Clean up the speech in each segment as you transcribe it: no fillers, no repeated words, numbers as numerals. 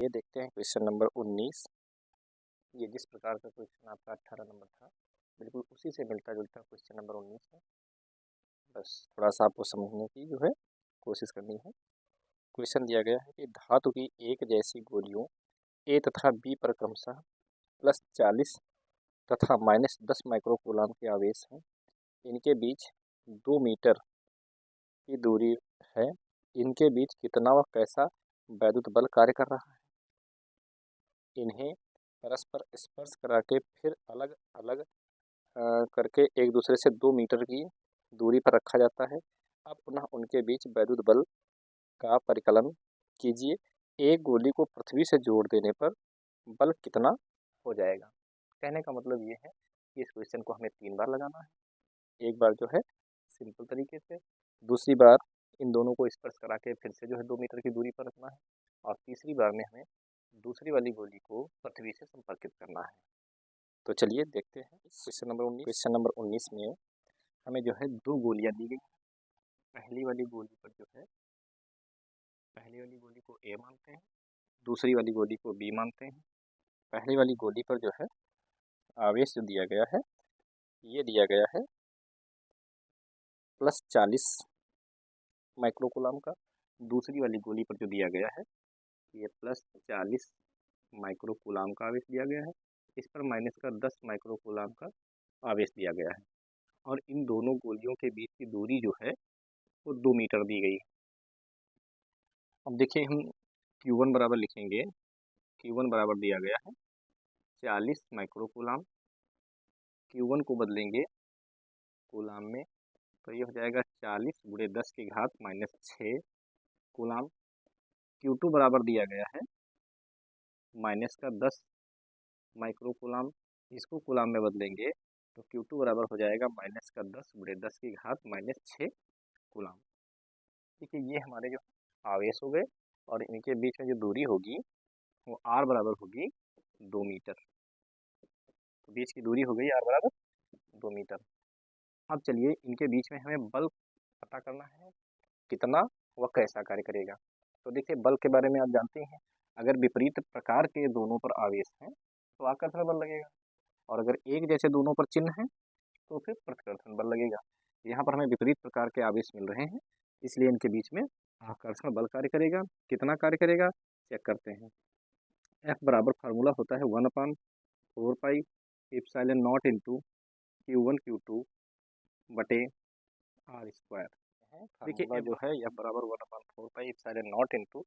ये देखते हैं क्वेश्चन नंबर 19। ये जिस प्रकार का क्वेश्चन आपका 18 नंबर था, बिल्कुल उसी से मिलता जुलता क्वेश्चन नंबर 19 है। बस थोड़ा सा आपको समझने की जो है कोशिश करनी है। क्वेश्चन दिया गया है कि धातु की एक जैसी गोलियों ए तथा बी पर क्रमशः +40 तथा -10 माइक्रोकूलाम के आवेश हैं। इनके बीच 2 मीटर की दूरी है। इनके बीच कितना व कैसा वैद्युत बल कार्य कर रहा है। इन्हें परस्पर स्पर्श करा के फिर अलग अलग करके एक दूसरे से 2 मीटर की दूरी पर रखा जाता है। अब पुनः उनके बीच वैद्युत बल का परिकलन कीजिए। एक गोली को पृथ्वी से जोड़ देने पर बल कितना हो जाएगा। कहने का मतलब ये है कि इस क्वेश्चन को हमें 3 बार लगाना है। एक बार जो है सिंपल तरीके से, दूसरी बार इन दोनों को स्पर्श करा के फिर से जो है 2 मीटर की दूरी पर रखना है, और तीसरी बार में हमें दूसरी वाली गोली को पृथ्वी से संपर्कित करना है। तो चलिए देखते हैं क्वेश्चन नंबर 19 में हमें जो है 2 गोलियां दी गई। पहली वाली गोली पर जो है, पहली वाली गोली को ए मानते हैं, दूसरी वाली गोली को बी मानते हैं। पहली वाली गोली पर जो है आवेश जो दिया गया है, ये दिया गया है +40 माइक्रोकूलाम का। दूसरी वाली गोली पर जो दिया गया है, ये +40 माइक्रोकूलाम का आवेश दिया गया है। इस पर -10 माइक्रोकूलाम का आवेश दिया गया है, और इन दोनों गोलियों के बीच की दूरी जो है वो 2 मीटर दी गई है। अब देखिए, हम Q1 बराबर लिखेंगे। Q1 बराबर दिया गया है 40 माइक्रोकूलाम। Q1 को बदलेंगे कूलाम में, तो ये हो जाएगा 40 × 10 की घात -6 कूलाम। Q2 बराबर दिया गया है -10 माइक्रोकूलाम। इसको कूलाम में बदलेंगे तो Q2 बराबर हो जाएगा -10 × 10 की घात -6 कूलाम। देखिए, ये हमारे जो आवेश हो गए, और इनके बीच में जो दूरी होगी वो R बराबर होगी 2 मीटर। तो बीच की दूरी हो गई R बराबर 2 मीटर। अब चलिए, इनके बीच में हमें बल पता करना है, कितना व कैसा कार्य करेगा। तो देखिए, बल के बारे में आप जानते हैं, अगर विपरीत प्रकार के दोनों पर आवेश हैं तो आकर्षण बल लगेगा, और अगर एक जैसे दोनों पर चिन्ह है तो फिर प्रतिकर्षण बल लगेगा। यहाँ पर हमें विपरीत प्रकार के आवेश मिल रहे हैं, इसलिए इनके बीच में आकर्षण बल कार्य करेगा। कितना कार्य करेगा चेक करते हैं। F बराबर फार्मूला होता है 1/4 pi epsilon not into Q1 Q2 बटे R²। देखिए, जो है F बराबर 1/4 pi epsilon not into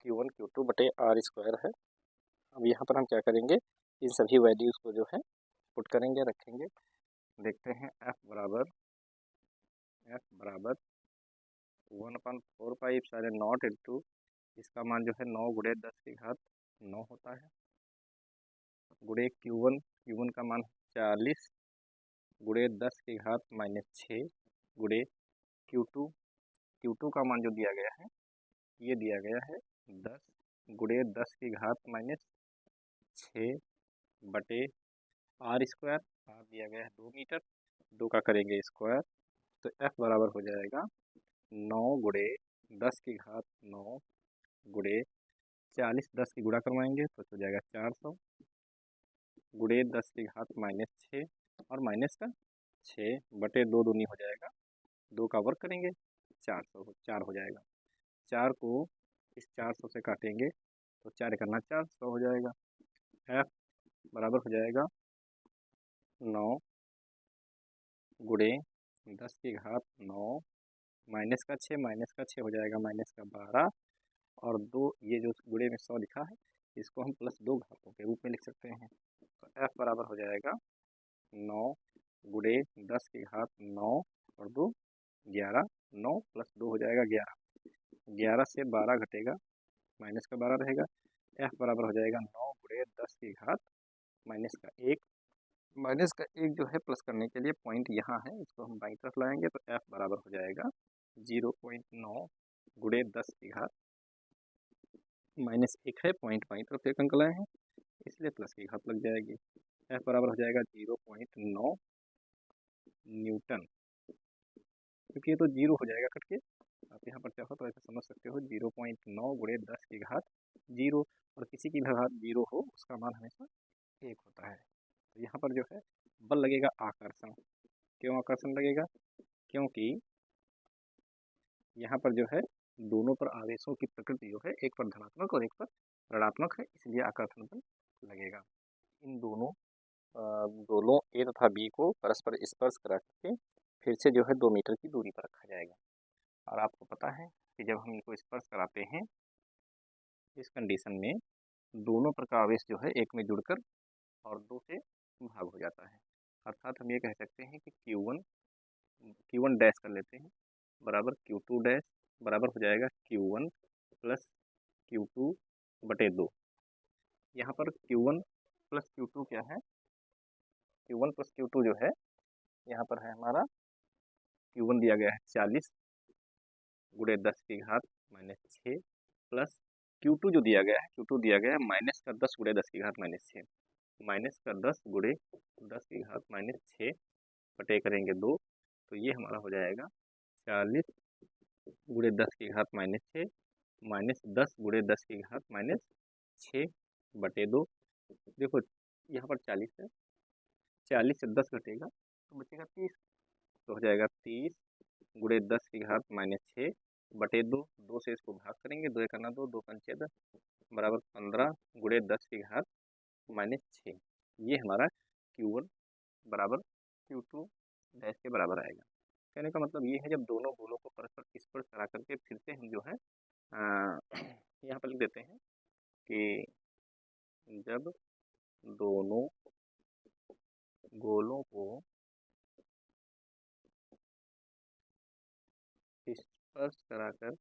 Q1 Q2 बटे R² है। अब यहाँ पर हम क्या करेंगे, इन सभी वैल्यूज़ को जो है पुट करेंगे, रखेंगे। देखते हैं F बराबर 1/4 पाई एप्सिलॉन नॉट इंटू, इसका मान जो है 9 × 10 की घात 9 होता है, गुणे Q1 का मान 40 × 10 की घात -6 गुणे Q2 का मान जो दिया गया है, ये दिया गया है 10 × 10 की घात -6 बटे R²। R दिया गया है 2 मीटर, 2 का करेंगे स्क्वायर, तो F बराबर हो जाएगा 9 × 10 की घात 9 गुणे 40, 10 की गुणा करवाएंगे तो हो जाएगा 400 गुणे 10 की घात -6 और माइनस का 6 बटे 2 दूनी हो जाएगा, 2 का वर्ग करेंगे 4 हो जाएगा। 4 को इस 400 से काटेंगे तो 4 करना 400 हो जाएगा। F बराबर हो जाएगा 9 गुणे 10 की घात 9 माइनस का 6 हो जाएगा -12, और 2 ये जो गुणे में 100 लिखा है, इसको हम +2 घातों के रूप में लिख सकते हैं। तो F बराबर हो जाएगा 9 गुणे 10 की घात 9 और 2 11, 9 + 2 हो जाएगा 11, 11 से 12 घटेगा, माइनस का 12 रहेगा। F बराबर हो जाएगा 9 गुणे 10 की घात -1, माइनस का 1 जो है प्लस करने के लिए पॉइंट यहाँ है, इसको हम बाईं तरफ लाएंगे तो F बराबर हो जाएगा 0.9 गुणे 10 की घात -1 है, पॉइंट बाईं तरफ एक अंक लाए हैं, इसलिए प्लस की घात लग जाएगी। F बराबर हो जाएगा 0.9 न्यूटन, क्योंकि ये तो 0 हो जाएगा कट के, आप यहाँ पर चाहो तो ऐसे समझ सकते हो 0.9 गुणे 10 की घात 0, और किसी की भी घात 0 हो उसका मान हमेशा 1 होता है। तो यहाँ पर जो है बल लगेगा आकर्षण। क्यों आकर्षण लगेगा? क्योंकि यहाँ पर जो है दोनों पर आवेशों की प्रकृति जो है एक पर धनात्मक और एक पर ऋणात्मक है, इसलिए आकर्षण बल लगेगा। इन दोनों गोलों ए तथा बी को परस्पर स्पर्श करा करके फिर से जो है 2 मीटर की दूरी पर रखा जाएगा। और आपको पता है कि जब हम इनको स्पर्श कराते हैं इस कंडीशन में दोनों पर का आवेश जो है एक में जुड़कर और 2 से भाग हो जाता है। अर्थात हम ये कह सकते हैं कि Q1 डैश कर लेते हैं बराबर Q2 डैश बराबर हो जाएगा Q1 प्लस Q2 बटे 2। यहाँ पर Q1 प्लस Q2 क्या है? Q1 प्लस Q2 जो है यहाँ पर है हमारा Q1 दिया गया है 40 गुणे 10 की घात -6 प्लस Q2 जो दिया गया है Q2 दिया गया है माइनस का 10 गुणे 10 की घात -6, माइनस का 10 गुणे 10 की घात -6 बटे करेंगे 2, तो ये हमारा हो जाएगा 40 गुणे 10 की घात -6 माइनस 10 गुणे 10 की घात -6 बटे 2। देखो यहाँ पर 40 है, 40 से 10 घटेगा तो बचेगा 30, तो हो जाएगा 30 गुणे 10 की घात -6 बटे 2। 2 से इसको भाग करेंगे, 2 करना 2, 2 पंचे 10 बराबर 15 गुणे 10 की घात -6। ये हमारा Q1 बराबर Q2 डैश के बराबर आएगा। कहने का मतलब ये है जब दोनों गोलों को परस्पर स्पर्श करा करके फिर से हम जो है यहाँ पर लिख देते हैं कि जब दोनों गोलों को स्पर्श कराकर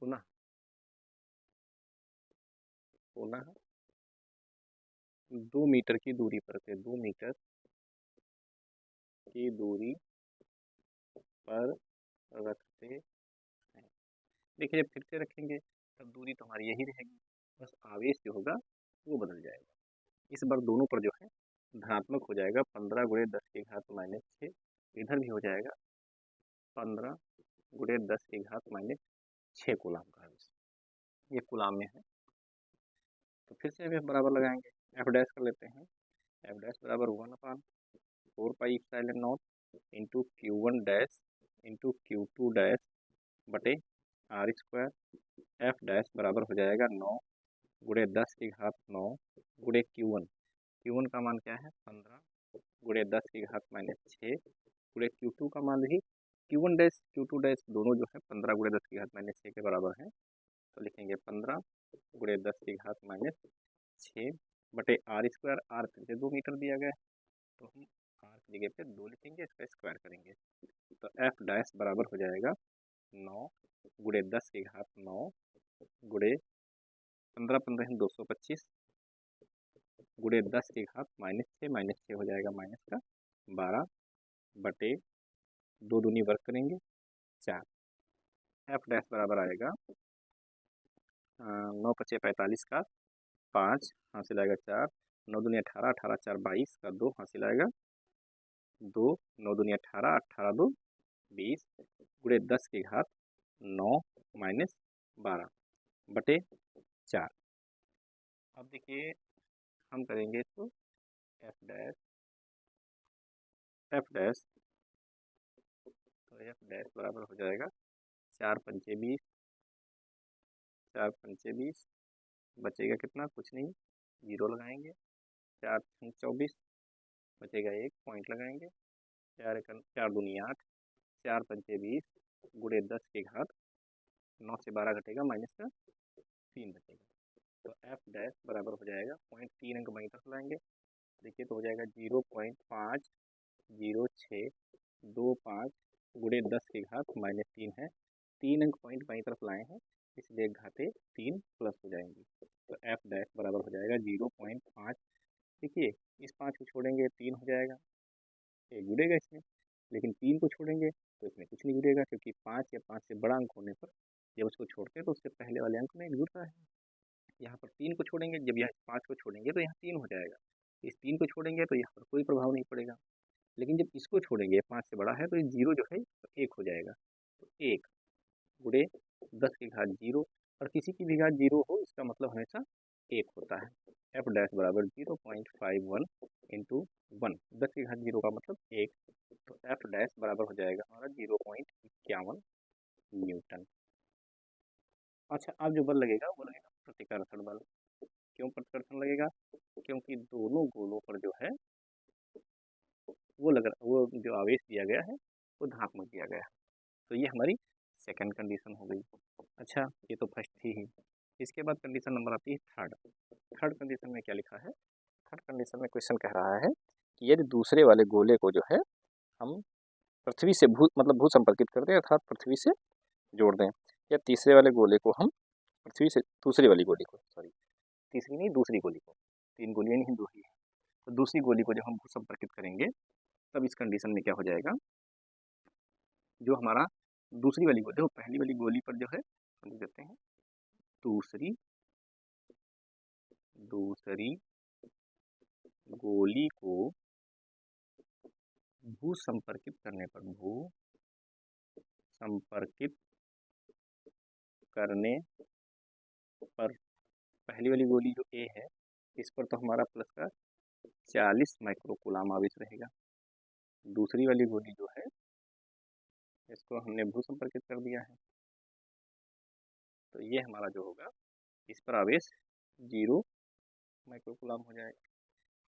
पुनः पुनः 2 मीटर की दूरी पर से 2 मीटर की दूरी पर रखते हैं। देखिए जब फिर से रखेंगे तब दूरी तो हमारी यही रहेगी, बस आवेश जो होगा वो बदल जाएगा। इस बार दोनों पर जो है धनात्मक हो जाएगा 15 गुणे 10 की घात -6, इधर भी हो जाएगा 15 गुणे 10 की घात -6 कूलाम का आवेश, ये कूलाम में है। तो फिर से हमें बराबर लगाएंगे, एफ डैश कर लेते हैं, एफ डैश बराबर 1/4 pi epsilon not into Q1 dash into Q2 dash बटे R²। एफ डैश बराबर हो जाएगा 9 गुणे 10 की घात 9 गुणे Q1 का मान क्या है 15 गुणे 10 की घात -6 गुणे Q2 का मान भी Q1 डैश Q2 डैश दोनों जो है 15 गुणे 10 की घात -6 के बराबर है, तो लिखेंगे 15 गुणे 10 की घात -6 बटे R²। R फिर से 2 मीटर दिया गया है तो हम R की जगह पे 2 लिखेंगे, इसका स्क्वायर करेंगे, तो एफ डैश बराबर हो जाएगा 9 गुणे 10 की घात 9 गुणे 15 15 225 गुणे 10 की घात -6 हो जाएगा माइनस का 12 बटे 2 दूनी वर्ग करेंगे 4। एफ डैश बराबर आएगा 9 पचे 45 का 5 हासिल आएगा 4, 9 दूनी 18, 18 4 22 का 2 हासिल आएगा 2, 9 दूनी 18, 18 2 20 गुणे 10 की घात 9 माइनस 12 बटे 4। अब देखिए हम करेंगे इसको एफ डैश तो एफ डैश बराबर हो जाएगा 4 पंचे 20, 4 पंचे 20 बचेगा कितना, कुछ नहीं, 0 लगाएंगे, 4 24 बचेगा 1 पॉइंट लगाएंगे, 4 दूनी 8, 4 पंचे 20 गुणे 10 की घात 9 से 12 घटेगा माइनस का 3 बचेगा, तो एफ डैश बराबर हो जाएगा 0.3 अंक वहीं तक लाएंगे, देखिए तो हो जाएगा 0.50625 गुणे 10 की घात -3 है, 3 अंक पॉइंट बाई तरफ लाए हैं इसलिए घाते 3 प्लस हो जाएंगी, तो एफ डैश बराबर हो जाएगा 0.5। देखिए इस 5 को छोड़ेंगे 3 हो जाएगा, एक जुड़ेगा इसमें, लेकिन 3 को छोड़ेंगे तो इसमें कुछ नहीं जुड़ेगा, क्योंकि 5 या 5 से बड़ा अंक होने पर जब उसको छोड़ते हैं तो उससे पहले वाले अंक में एक जुड़ता है। यहाँ पर 3 को छोड़ेंगे, जब यहाँ 5 को छोड़ेंगे तो यहाँ 3 हो जाएगा, इस 3 को छोड़ेंगे तो यहाँ पर कोई प्रभाव नहीं पड़ेगा, लेकिन जब इसको छोड़ेंगे 5 से बड़ा है तो ये 0 जो है 1 हो जाएगा। तो 1 गुणे 10 की घात 0, और किसी की भी घात 0 हो इसका मतलब हमेशा 1 होता है। एफ डैश बराबर 0.51 इंटू 1, 10 की घात 0 का मतलब 1, तो एफ डैश बराबर हो जाएगा हमारा 0.51 न्यूटन। अच्छा, अब जो बल लगेगा वो लगेगा प्रतिकर्षण बल। क्यों प्रतिकर्षण लगेगा? क्योंकि दोनों गोलों पर जो है वो जो आवेश दिया गया है वो धनात्मक दिया गया है। तो ये हमारी सेकंड कंडीशन हो गई। अच्छा, ये तो फर्स्ट थी ही। इसके बाद कंडीशन नंबर आती है थर्ड। थर्ड कंडीशन में क्या लिखा है? थर्ड कंडीशन में क्वेश्चन कह रहा है कि यदि दूसरे वाले गोले को जो है हम पृथ्वी से भू संपर्कित कर दें, अर्थात पृथ्वी से जोड़ दें, या तीसरे वाले गोले को हम पृथ्वी से दूसरी वाली गोली को, सॉरी तीसरी नहीं दूसरी गोली को, 3 गोलियां नहीं, 2 ही है, तो दूसरी गोली को जब हम भू संपर्कित करेंगे तब इस कंडीशन में क्या हो जाएगा, जो हमारा दूसरी वाली गोली, देखो पहली वाली गोली पर जो है हम लिख देते हैं दूसरी गोली को भू संपर्कित करने पर पहली वाली गोली जो ए है इस पर तो हमारा प्लस का 40 माइक्रोकूलाम आवेश रहेगा। दूसरी वाली गोली जो है इसको हमने भू संपर्कित कर दिया है, तो ये हमारा जो होगा इस पर आवेश 0 माइक्रोकूलाम हो जाएगा,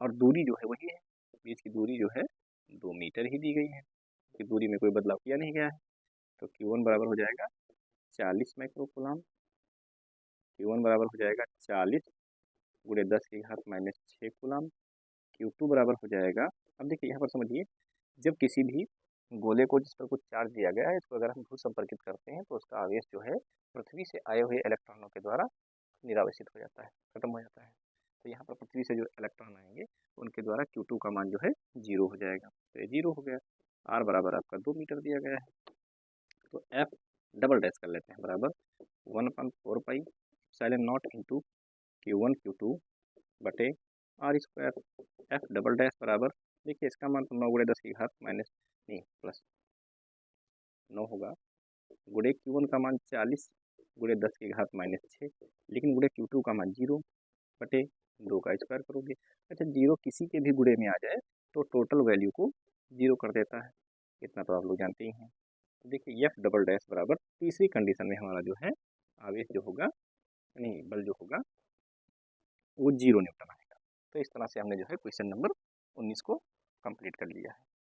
और दूरी जो है वही है, बीच की दूरी जो है 2 मीटर ही दी गई है, कि दूरी में कोई बदलाव किया नहीं गया है। तो Q1 बराबर हो जाएगा 40 माइक्रोकूलाम। Q1 बराबर हो जाएगा 40 गुणे 10 की घात -6 कूलाम। Q2 बराबर हो जाएगा, अब देखिए यहाँ पर समझिए, जब किसी भी गोले को जिस पर कुछ चार्ज दिया गया है इसको अगर हम भू संपर्कित करते हैं तो उसका आवेश जो है पृथ्वी से आए हुए इलेक्ट्रॉनों के द्वारा निरावेशित हो जाता है, खत्म हो जाता है। तो यहाँ पर पृथ्वी से जो इलेक्ट्रॉन आएंगे उनके द्वारा Q2 का मान जो है 0 हो जाएगा, तो ये 0 हो गया। R बराबर आपका 2 मीटर दिया गया है, तो F डबल डैश कर लेते हैं बराबर 1/4 पाई silent not into Q1 Q2 बटे R square. F double dash बराबर, देखिए इसका मान तो 9 गुणे 10 की घात माइनस नहीं प्लस 9 होगा, गुणे Q1 का मान 40 गुणे 10 की घात -6, लेकिन गुणे Q2 का मान 0 बटे 2 का स्क्वायर करोगे। अच्छा, 0 किसी के भी गुणे में आ जाए तो टोटल वैल्यू को 0 कर देता है, इतना तो आप लोग जानते ही हैं। तो देखिए F डबल डैश बराबर तीसरी कंडीशन में हमारा जो है आवेश जो होगा, नहीं बल जो होगा वो 0 न्यूटन आएगा। तो इस तरह से हमने जो है क्वेश्चन नंबर 19 को कंप्लीट कर लिया है।